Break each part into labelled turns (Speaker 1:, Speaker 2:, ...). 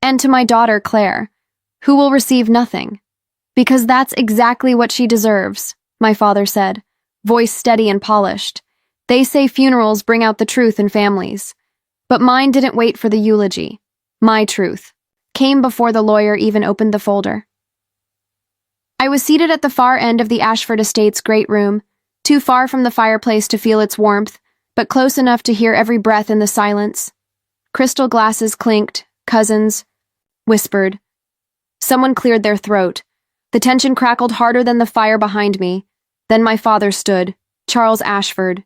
Speaker 1: And to my daughter, Claire, who will receive nothing. Because that's exactly what she deserves, my father said, voice steady and polished. They say funerals bring out the truth in families. But mine didn't wait for the eulogy. My truth came before the lawyer even opened the folder. I was seated at the far end of the Ashford estate's great room, too far from the fireplace to feel its warmth, but close enough to hear every breath in the silence. Crystal glasses clinked, cousins whispered. Someone cleared their throat. The tension crackled harder than the fire behind me. Then my father stood, Charles Ashford.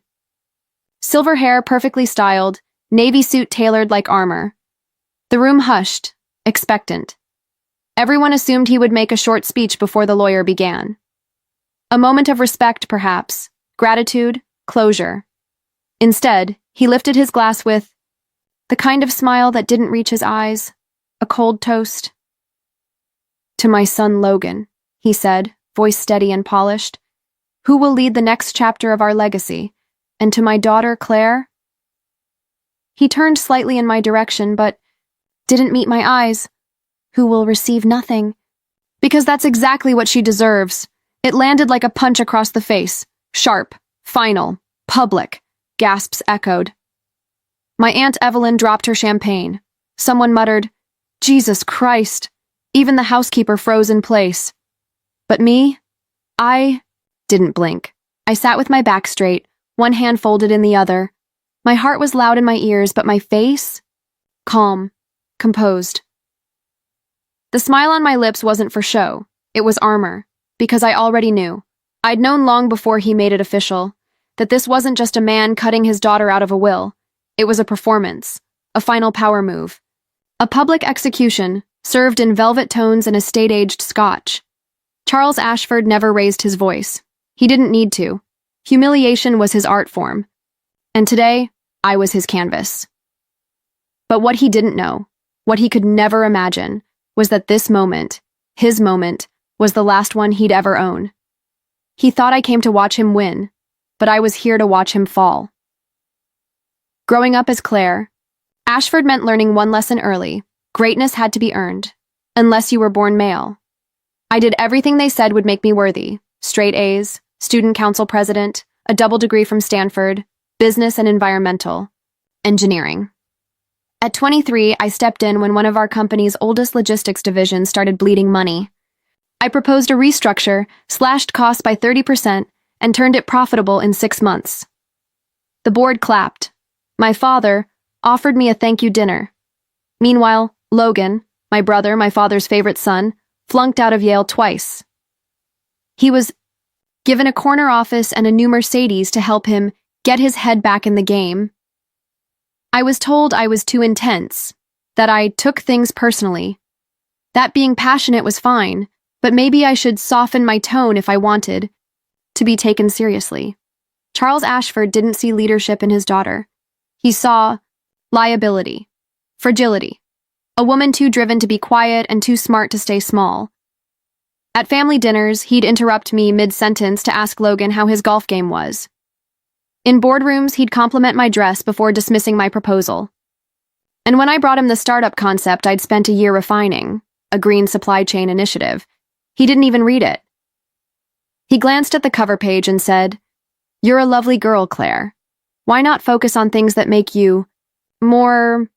Speaker 1: Silver hair perfectly styled, navy suit tailored like armor. The room hushed, expectant. Everyone assumed he would make a short speech before the lawyer began. A moment of respect, perhaps, gratitude, closure. Instead, he lifted his glass with the kind of smile that didn't reach his eyes, a cold toast. To my son Logan, he said, voice steady and polished, who will lead the next chapter of our legacy, and to my daughter Claire. He turned slightly in my direction, but didn't meet my eyes. Who will receive nothing. Because that's exactly what she deserves. It landed like a punch across the face. Sharp, final, public. Gasps echoed. My Aunt Evelyn dropped her champagne. Someone muttered, Jesus Christ. Even the housekeeper froze in place. But me? I didn't blink. I sat with my back straight, one hand folded in the other. My heart was loud in my ears, but my face? Calm, composed. The smile on my lips wasn't for show. It was armor, because I already knew. I'd known long before he made it official, that this wasn't just a man cutting his daughter out of a will. It was a performance, a final power move. A public execution, served in velvet tones and estate-aged scotch. Charles Ashford never raised his voice. He didn't need to. Humiliation was his art form. And today, I was his canvas. But what he didn't know, what he could never imagine, was that this moment, his moment, was the last one he'd ever own. He thought I came to watch him win, but I was here to watch him fall. Growing up as Claire, Ashford meant learning one lesson early. Greatness had to be earned, unless you were born male. I did everything they said would make me worthy. Straight A's, student council president, a double degree from Stanford, business and environmental, engineering. At 23, I stepped in when one of our company's oldest logistics divisions started bleeding money. I proposed a restructure, slashed costs by 30%, and turned it profitable in 6 months. The board clapped. My father offered me a thank you dinner. Meanwhile, Logan, my brother, my father's favorite son, flunked out of Yale twice. He was given a corner office and a new Mercedes to help him get his head back in the game. I was told I was too intense, that I took things personally. That being passionate was fine, but maybe I should soften my tone if I wanted to be taken seriously. Charles Ashford didn't see leadership in his daughter. He saw liability, fragility, a woman too driven to be quiet and too smart to stay small. At family dinners, he'd interrupt me mid-sentence to ask Logan how his golf game was. In boardrooms, he'd compliment my dress before dismissing my proposal. And when I brought him the startup concept I'd spent a year refining, a green supply chain initiative, he didn't even read it. He glanced at the cover page and said, "You're a lovely girl, Claire. Why not focus on things that make you more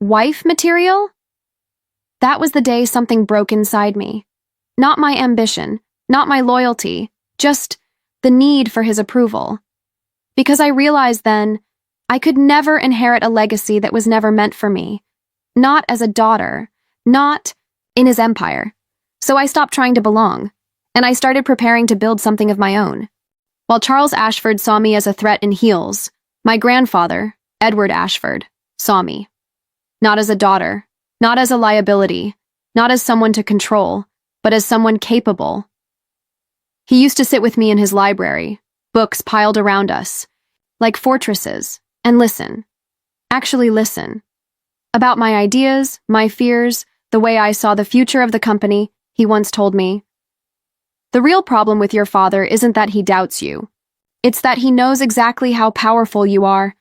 Speaker 1: wife material?" That was the day something broke inside me. Not my ambition, not my loyalty, just the need for his approval. Because I realized then, I could never inherit a legacy that was never meant for me. Not as a daughter, not in his empire. So I stopped trying to belong, and I started preparing to build something of my own. While Charles Ashford saw me as a threat in heels, my grandfather, Edward Ashford, saw me. Not as a daughter, not as a liability, not as someone to control, but as someone capable. He used to sit with me in his library, books piled around us, like fortresses, and listen. Actually listen. About my ideas, my fears, the way I saw the future of the company, he once told me. The real problem with your father isn't that he doubts you. It's that he knows exactly how powerful you are,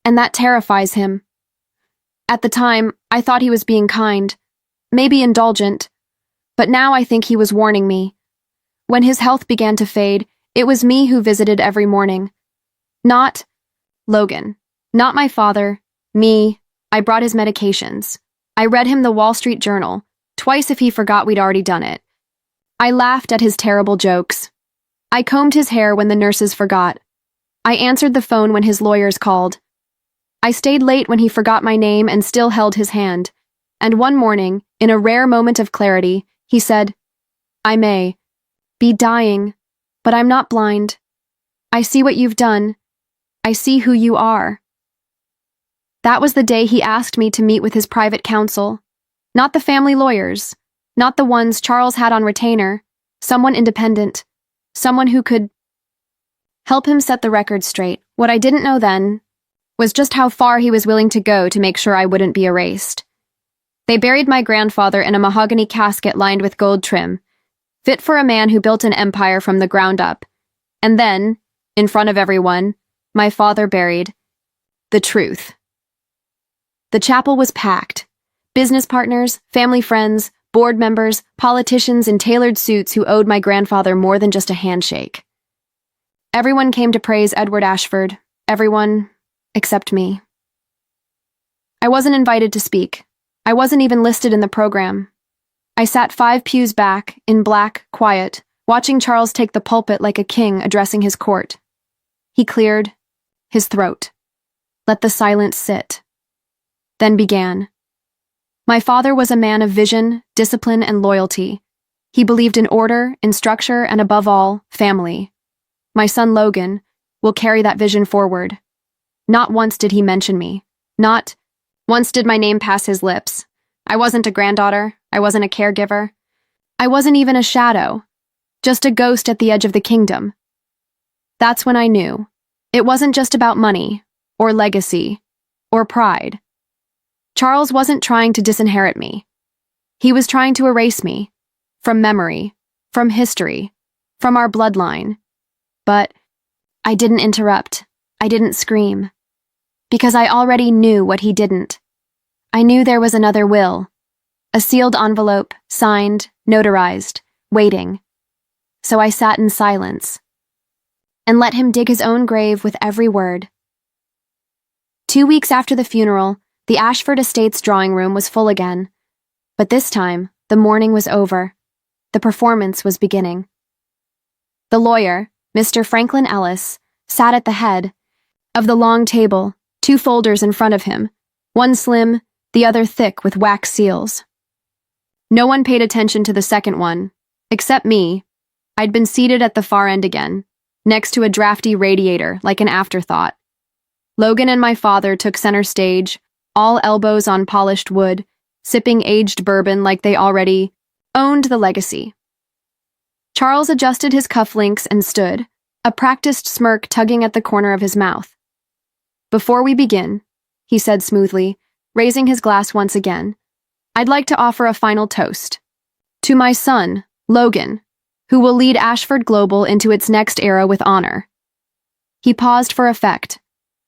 Speaker 1: and that terrifies him. At the time, I thought he was being kind, maybe indulgent, but now I think he was warning me. When his health began to fade, it was me who visited every morning. Not Logan. Not my father. Me. I brought his medications. I read him the Wall Street Journal, twice if he forgot we'd already done it. I laughed at his terrible jokes. I combed his hair when the nurses forgot. I answered the phone when his lawyers called. I stayed late when he forgot my name and still held his hand. And one morning, in a rare moment of clarity, he said, "I may be dying, but I'm not blind. I see what you've done. I see who you are." That was the day he asked me to meet with his private counsel. Not the family lawyers, not the ones Charles had on retainer, someone independent, someone who could help him set the record straight. What I didn't know then was just how far he was willing to go to make sure I wouldn't be erased. They buried my grandfather in a mahogany casket lined with gold trim, fit for a man who built an empire from the ground up. And then, in front of everyone, my father buried the truth. The chapel was packed. Business partners, family friends, board members, politicians in tailored suits who owed my grandfather more than just a handshake. Everyone came to praise Edward Ashford. Everyone except me. I wasn't invited to speak. I wasn't even listed in the program. I sat 5 pews back, in black, quiet, watching Charles take the pulpit like a king addressing his court. He cleared his throat, let the silence sit, then began. My father was a man of vision, discipline, and loyalty. He believed in order, in structure, and above all, family. My son Logan will carry that vision forward. Not once did he mention me. Not once did my name pass his lips. I wasn't a granddaughter. I wasn't a caregiver. I wasn't even a shadow. Just a ghost at the edge of the kingdom. That's when I knew. It wasn't just about money, or legacy, or pride. Charles wasn't trying to disinherit me. He was trying to erase me. From memory, from history, from our bloodline. But I didn't interrupt. I didn't scream. Because I already knew what he didn't. I knew there was another will. A sealed envelope, signed, notarized, waiting. So I sat in silence and let him dig his own grave with every word. 2 weeks after the funeral, the Ashford Estates drawing room was full again. But this time, the mourning was over. The performance was beginning. The lawyer, Mr. Franklin Ellis, sat at the head of the long table, 2 folders in front of him, one slim, the other thick with wax seals. No one paid attention to the second one, except me. I'd been seated at the far end again, next to a drafty radiator like an afterthought. Logan and my father took center stage, all elbows on polished wood, sipping aged bourbon like they already owned the legacy. Charles adjusted his cufflinks and stood, a practiced smirk tugging at the corner of his mouth. "Before we begin," he said smoothly, raising his glass once again, "I'd like to offer a final toast. To my son, Logan, who will lead Ashford Global into its next era with honor." He paused for effect.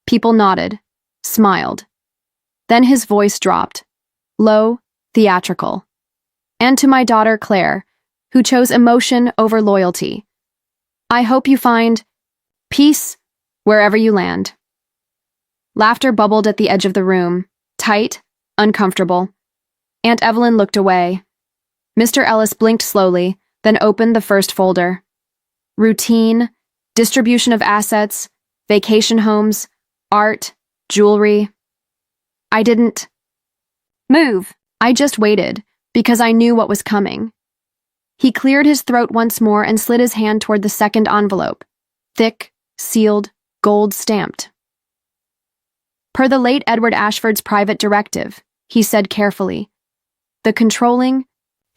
Speaker 1: People nodded, smiled. Then his voice dropped, low, theatrical. "And to my daughter Claire, who chose emotion over loyalty. I hope you find peace wherever you land." Laughter bubbled at the edge of the room, tight, uncomfortable. Aunt Evelyn looked away. Mr. Ellis blinked slowly, then opened the first folder. Routine, distribution of assets, vacation homes, art, jewelry. I didn't move. I just waited, because I knew what was coming. He cleared his throat once more and slid his hand toward the second envelope. Thick, sealed, gold-stamped. "Per the late Edward Ashford's private directive," he said carefully, "the controlling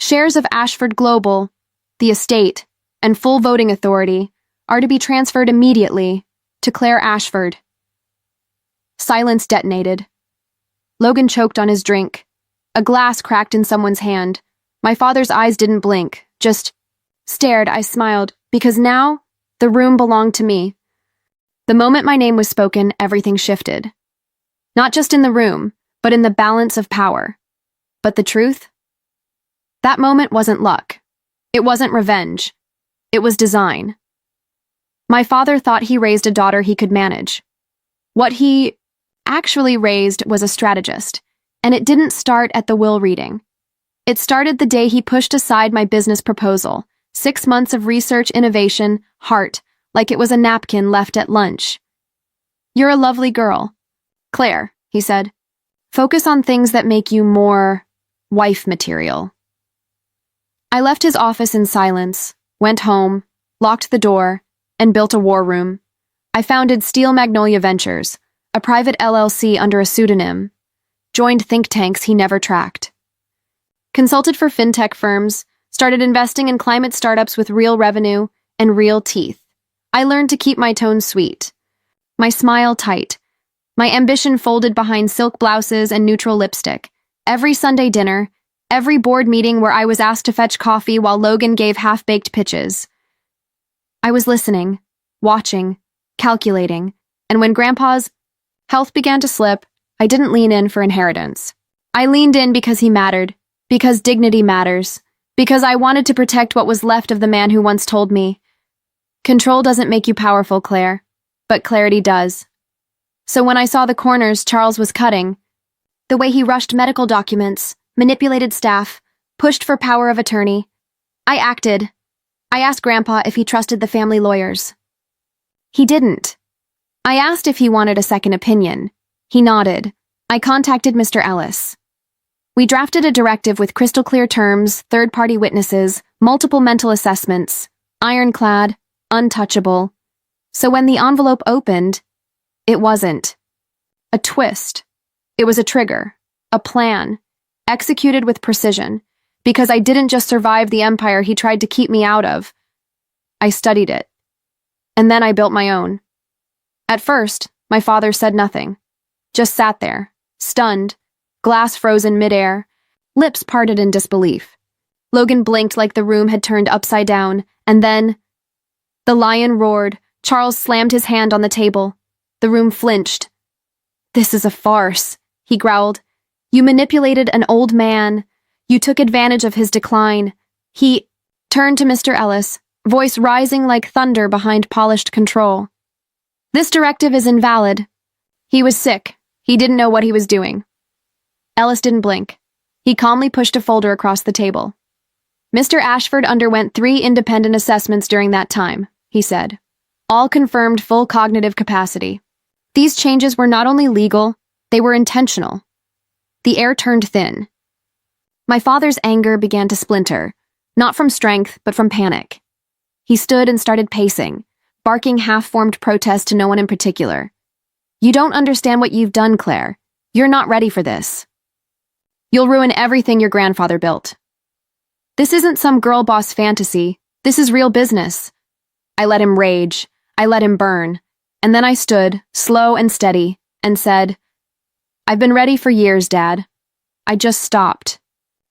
Speaker 1: shares of Ashford Global, the estate, and full voting authority are to be transferred immediately to Claire Ashford." Silence detonated. Logan choked on his drink. A glass cracked in someone's hand. My father's eyes didn't blink, just stared. I smiled, because now the room belonged to me. The moment my name was spoken, everything shifted. Not just in the room, but in the balance of power. But the truth? That moment wasn't luck. It wasn't revenge. It was design. My father thought he raised a daughter he could manage. What he actually raised was a strategist, and it didn't start at the will reading. It started the day he pushed aside my business proposal, 6 months of research, innovation, heart, like it was a napkin left at lunch. "You're a lovely girl, Claire," he said. "Focus on things that make you more wife material." I left his office in silence, went home, locked the door, and built a war room. I founded Steel Magnolia Ventures, a private LLC under a pseudonym, joined think tanks he never tracked, consulted for fintech firms, started investing in climate startups with real revenue and real teeth. I learned to keep my tone sweet, my smile tight, my ambition folded behind silk blouses and neutral lipstick. Every Sunday dinner, every board meeting where I was asked to fetch coffee while Logan gave half-baked pitches. I was listening, watching, calculating, and when Grandpa's health began to slip, I didn't lean in for inheritance. I leaned in because he mattered, because dignity matters, because I wanted to protect what was left of the man who once told me, "Control doesn't make you powerful, Claire, but clarity does." So when I saw the corners Charles was cutting, the way he rushed medical documents, manipulated staff, pushed for power of attorney, I acted. I asked Grandpa if he trusted the family lawyers. He didn't. I asked if he wanted a second opinion. He nodded. I contacted Mr. Ellis. We drafted a directive with crystal-clear terms, third-party witnesses, multiple mental assessments, ironclad, untouchable. So when the envelope opened, it wasn't a twist. It was a trigger, a plan, executed with precision, because I didn't just survive the empire he tried to keep me out of. I studied it. And then I built my own. At first, my father said nothing, just sat there, stunned, glass frozen midair, lips parted in disbelief. Logan blinked like the room had turned upside down, and then the lion roared. Charles slammed his hand on the table. The room flinched. "This is a farce," he growled. "You manipulated an old man. You took advantage of his decline." He turned to Mr. Ellis, voice rising like thunder behind polished control. "This directive is invalid." He was sick. He didn't know what he was doing. Ellis didn't blink. He calmly pushed a folder across the table. "Mr. Ashford underwent 3 independent assessments during that time," he said. "All confirmed full cognitive capacity. These changes were not only legal, they were intentional." The air turned thin. My father's anger began to splinter, not from strength, but from panic. He stood and started pacing, barking half-formed protest to no one in particular. "You don't understand what you've done, Claire. You're not ready for this. You'll ruin everything your grandfather built. This isn't some girl boss fantasy. This is real business." I let him rage. I let him burn. And then I stood, slow and steady, and said, "I've been ready for years, Dad. I just stopped,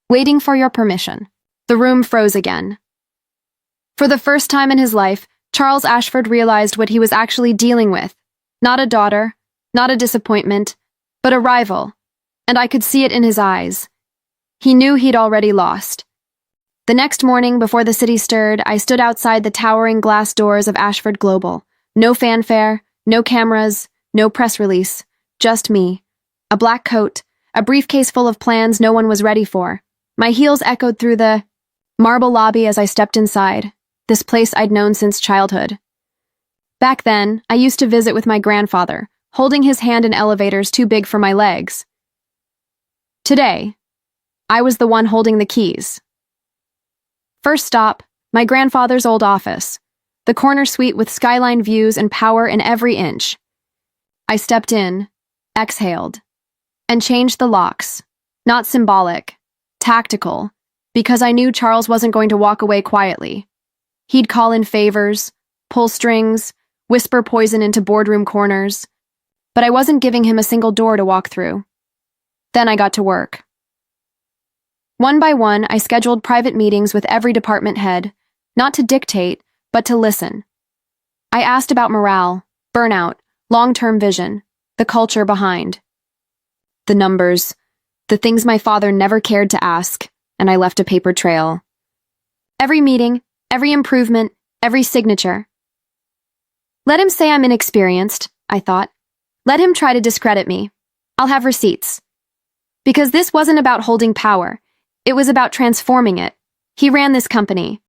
Speaker 1: waiting for your permission." The room froze again. For the first time in his life, Charles Ashford realized what he was actually dealing with. Not a daughter, not a disappointment, but a rival. And I could see it in his eyes. He knew he'd already lost. The next morning, before the city stirred, I stood outside the towering glass doors of Ashford Global. No fanfare, no cameras, no press release. Just me. A black coat, a briefcase full of plans no one was ready for. My heels echoed through the marble lobby as I stepped inside, this place I'd known since childhood. Back then, I used to visit with my grandfather, holding his hand in elevators too big for my legs. Today, I was the one holding the keys. First stop, my grandfather's old office, the corner suite with skyline views and power in every inch. I stepped in, exhaled, and changed the locks. Not symbolic, tactical, because I knew Charles wasn't going to walk away quietly. He'd call in favors, pull strings, whisper poison into boardroom corners, but I wasn't giving him a single door to walk through. Then I got to work. One by one, I scheduled private meetings with every department head, not to dictate, but to listen. I asked about morale, burnout, long-term vision, the culture behind. The numbers, the things my father never cared to ask, and I left a paper trail. Every meeting, every improvement, every signature. Let him say I'm inexperienced, I thought. Let him try to discredit me. I'll have receipts. Because this wasn't about holding power. It was about transforming it. He ran this company.